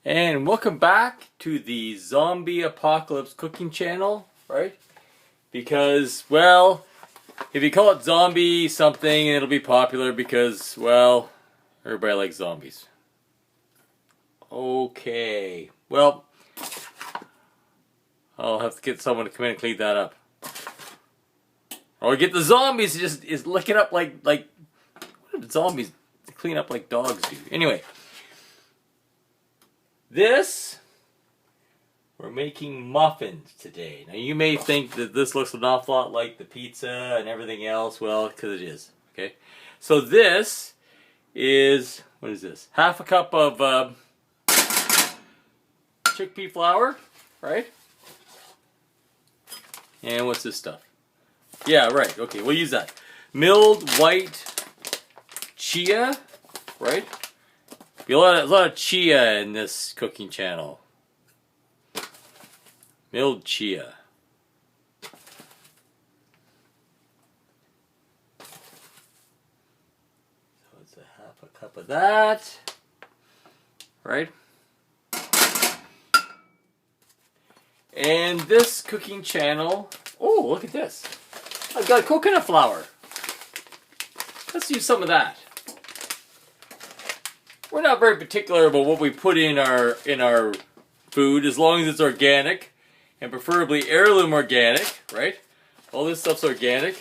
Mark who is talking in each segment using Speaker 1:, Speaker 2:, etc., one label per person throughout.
Speaker 1: And welcome back to the Zombie Apocalypse Cooking Channel, right? Because, well, if you call it zombie something, it'll be popular because, well, everybody likes zombies. Okay, well, I'll have to get someone to come in and clean that up. Or get the zombies to just lick it up like what do zombies clean up like dogs do? Anyway. We're making muffins today. Now you may think that this looks an awful lot like the pizza and everything else. Well, because it is. Okay. So this is, what is this? Half a cup of chickpea flour, right? And what's this stuff? Yeah, right. Okay, we'll use that. Milled white chia, right? Be a lot of chia in this cooking channel. Milled chia. So it's a half a cup of that, right? And this cooking channel, oh, look at this. I've got coconut flour. Let's use some of that. We're not very particular about what we put in our food, as long as it's organic, and preferably heirloom organic, right? All this stuff's organic,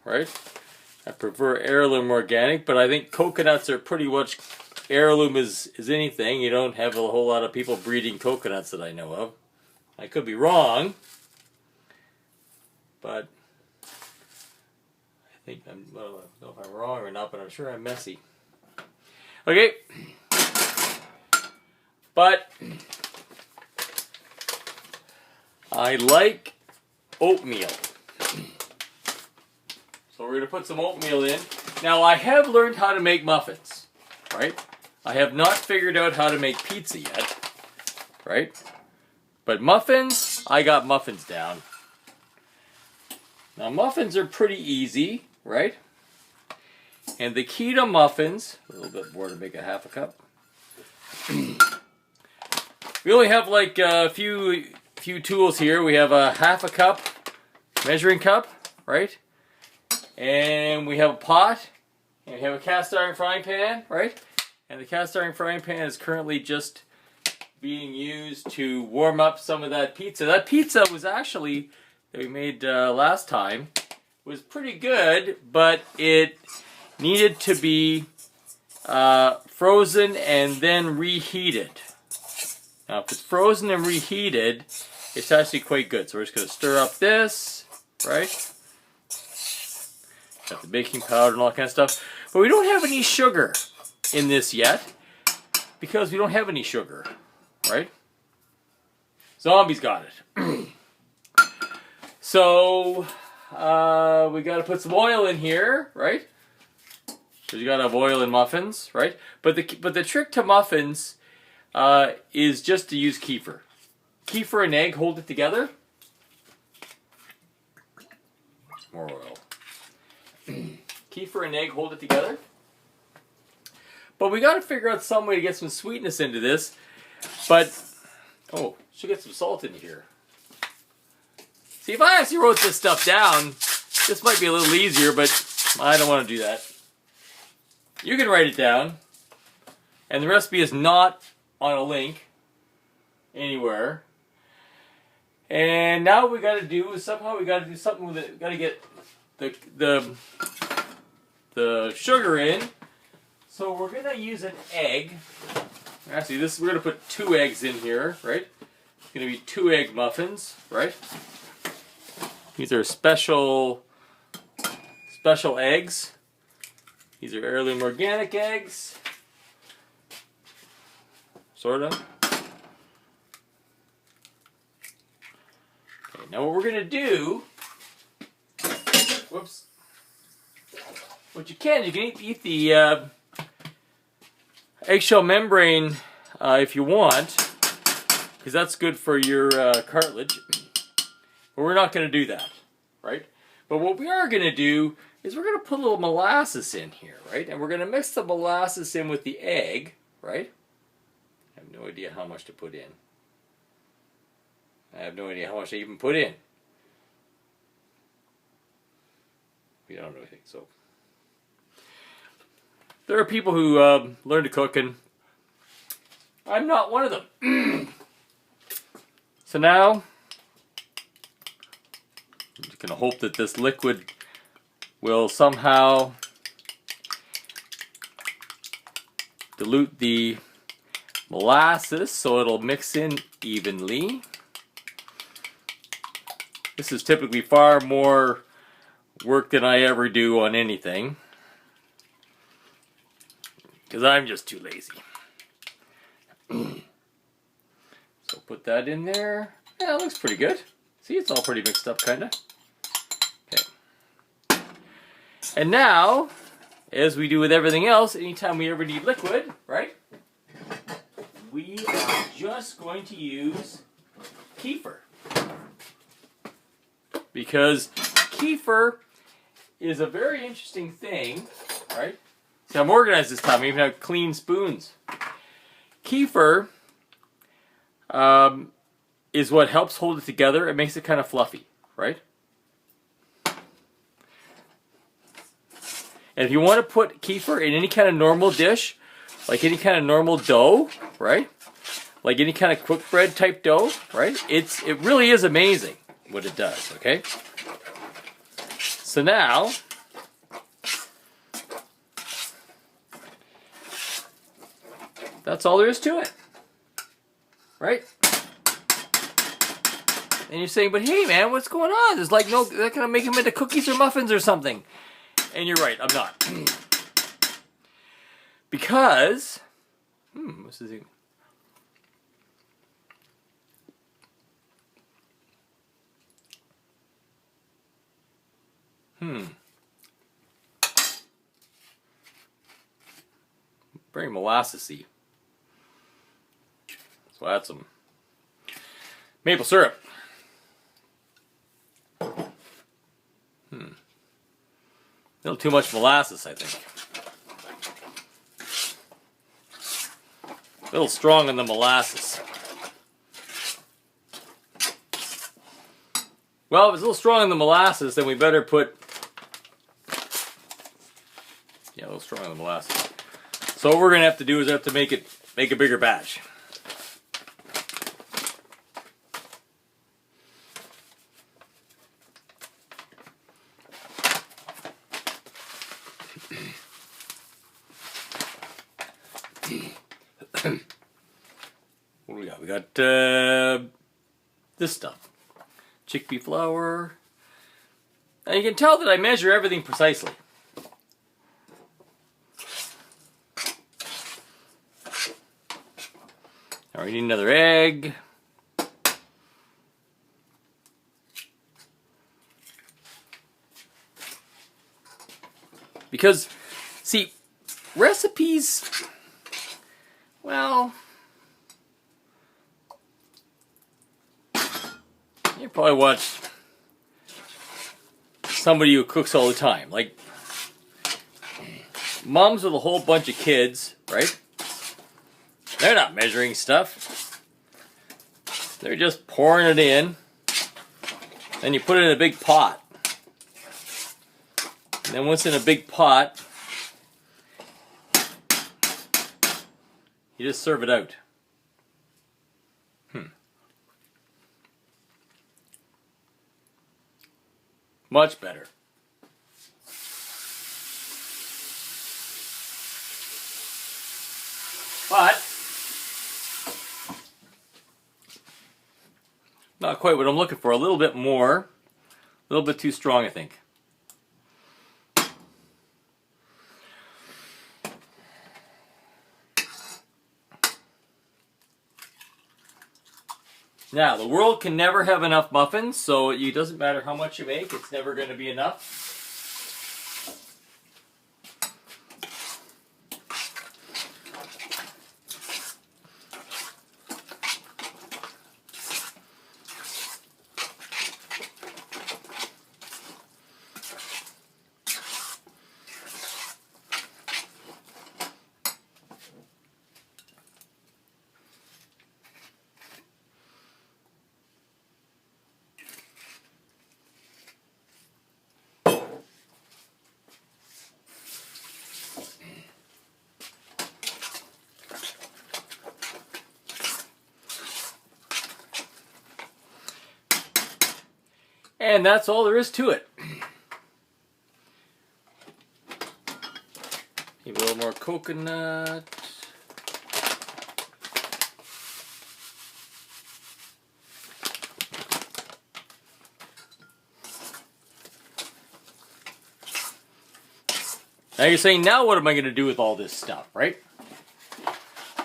Speaker 1: right? I prefer heirloom organic, but I think coconuts are pretty much heirloom as anything. You don't have a whole lot of people breeding coconuts that I know of. I could be wrong, but I think I don't know if I'm wrong or not, but I'm sure I'm messy. Okay, but I like oatmeal. So we're going to put some oatmeal in. Now I have learned how to make muffins, right? I have not figured out how to make pizza yet, right? But muffins, I got muffins down. Now muffins are pretty easy, right? And the key to muffins, a little bit more to make a half a cup. We only have like a few tools here. We have a half a cup measuring cup, right? And we have a pot, and we have a cast iron frying pan, right? And the cast iron frying pan is currently just being used to warm up some of that pizza. That pizza was actually, that we made last time, was pretty good, but it needed to be frozen and then reheated. Now if it's frozen and reheated, it's actually quite good. So we're just going to stir up this, right? Got the baking powder and all that kind of stuff. But we don't have any sugar in this yet, because we don't have any sugar, right? Zombies got it. So we got to put some oil in here, right? Because you got to have oil in muffins, right? But the trick to muffins is just to use kefir. Kefir and egg hold it together. More oil. Kefir and egg hold it together. But we got to figure out some way to get some sweetness into this. But, oh, should get some salt in here. See, if I actually wrote this stuff down, this might be a little easier, but I don't want to do that. You can write it down, and the recipe is not on a link anywhere. And now what we got to do is somehow we got to do something with it. We got to get the sugar in. So we're gonna use an egg. Actually, we're gonna put 2 eggs in here, right? It's gonna be 2 egg muffins, right? These are special eggs. These are heirloom organic eggs. Sort of. Okay, now what we're going to do, whoops, what you can eat the eggshell membrane if you want, because that's good for your cartilage. But we're not going to do that, right? But what we are going to do is we're going to put a little molasses in here, right? And we're going to mix the molasses in with the egg, right? idea how much to put in. I have no idea how much I even put in. I don't really think so. There are people who learn to cook, and I'm not one of them. So now, I'm just going to hope that this liquid will somehow dilute the molasses so it'll mix in evenly. This is typically far more work than I ever do on anything, because I'm just too lazy. So put that in there. Yeah, it looks pretty good. See, it's all pretty mixed up, kind of. Okay. And now, as we do with everything else, anytime we ever need liquid, right? We are just going to use kefir. Because kefir is a very interesting thing, right? See, I'm organized this time. I even have clean spoons. Kefir is what helps hold it together. It makes it kind of fluffy, right? And if you want to put kefir in any kind of normal dish, like any kind of normal dough, right? Like any kind of cooked bread type dough, right? It really is amazing what it does, okay? So now, that's all there is to it, right? And you're saying, but hey man, what's going on? There's like no, they're gonna make them into cookies or muffins or something. And you're right, I'm not. Because, what's this thing? Very molassesy. So add some maple syrup. A little too much molasses, I think. A little strong on the molasses. Well, if it's a little strong on the molasses, then we better put... Yeah, a little strong on the molasses. So what we're going to have to do is have to make a bigger batch. What do we got? We got this stuff. Chickpea flour. Now you can tell that I measure everything precisely. Now we need another egg. Because, see, recipes, well, you probably watched somebody who cooks all the time. Like, moms with a whole bunch of kids, right? They're not measuring stuff. They're just pouring it in. Then you put it in a big pot. And then once in a big pot, you just serve it out. Much better. But not quite what I'm looking for. A little bit more. A little bit too strong, I think. Now, the world can never have enough muffins, so it doesn't matter how much you make, it's never going to be enough. And that's all there is to it. Maybe a little more coconut. Now you're saying, now what am I going to do with all this stuff, right?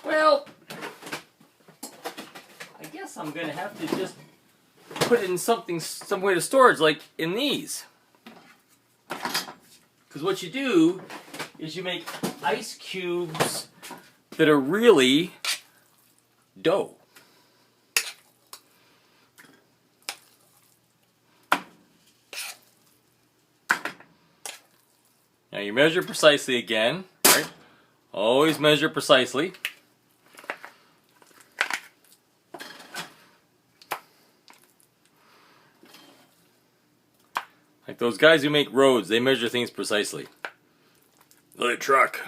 Speaker 1: Well, I guess I'm going to have to just put it in some way of storage, like in these. Because what you do is you make ice cubes that are really dough. Now you measure precisely again, right? Always measure precisely. Like those guys who make roads, they measure things precisely. Look at truck.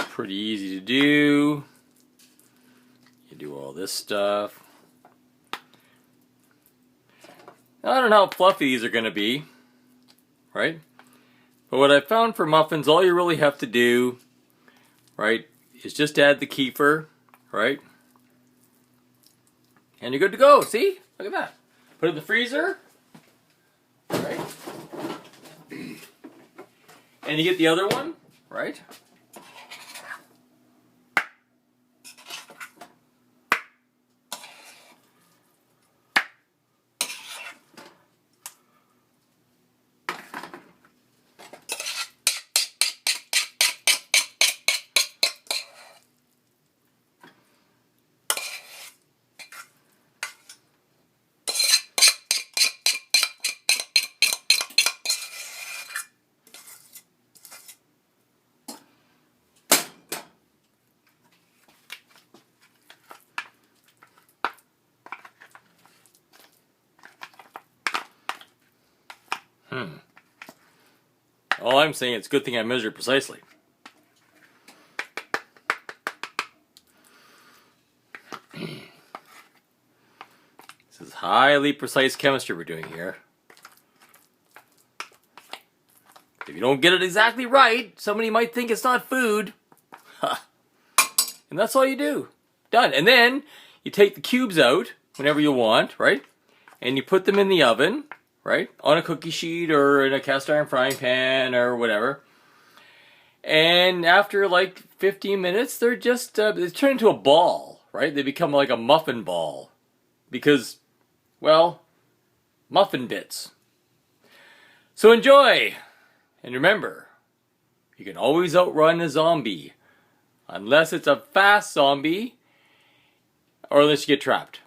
Speaker 1: Pretty easy to do. You do all this stuff. Now, I don't know how fluffy these are going to be, right? But what I found for muffins, all you really have to do, right, is just add the kefir, right? And you're good to go. See? Look at that. Put it in the freezer, right? And you get the other one, right? All I'm saying, it's a good thing I measured precisely. This is highly precise chemistry we're doing here. If you don't get it exactly right, somebody might think it's not food. And that's all you do. Done. And then you take the cubes out whenever you want, right? And you put them in the oven, right? On a cookie sheet or in a cast iron frying pan or whatever. And after like 15 minutes, they're just, they turn into a ball, right? They become like a muffin ball. Because, well, muffin bits. So enjoy! And remember, you can always outrun a zombie. Unless it's a fast zombie, or unless you get trapped.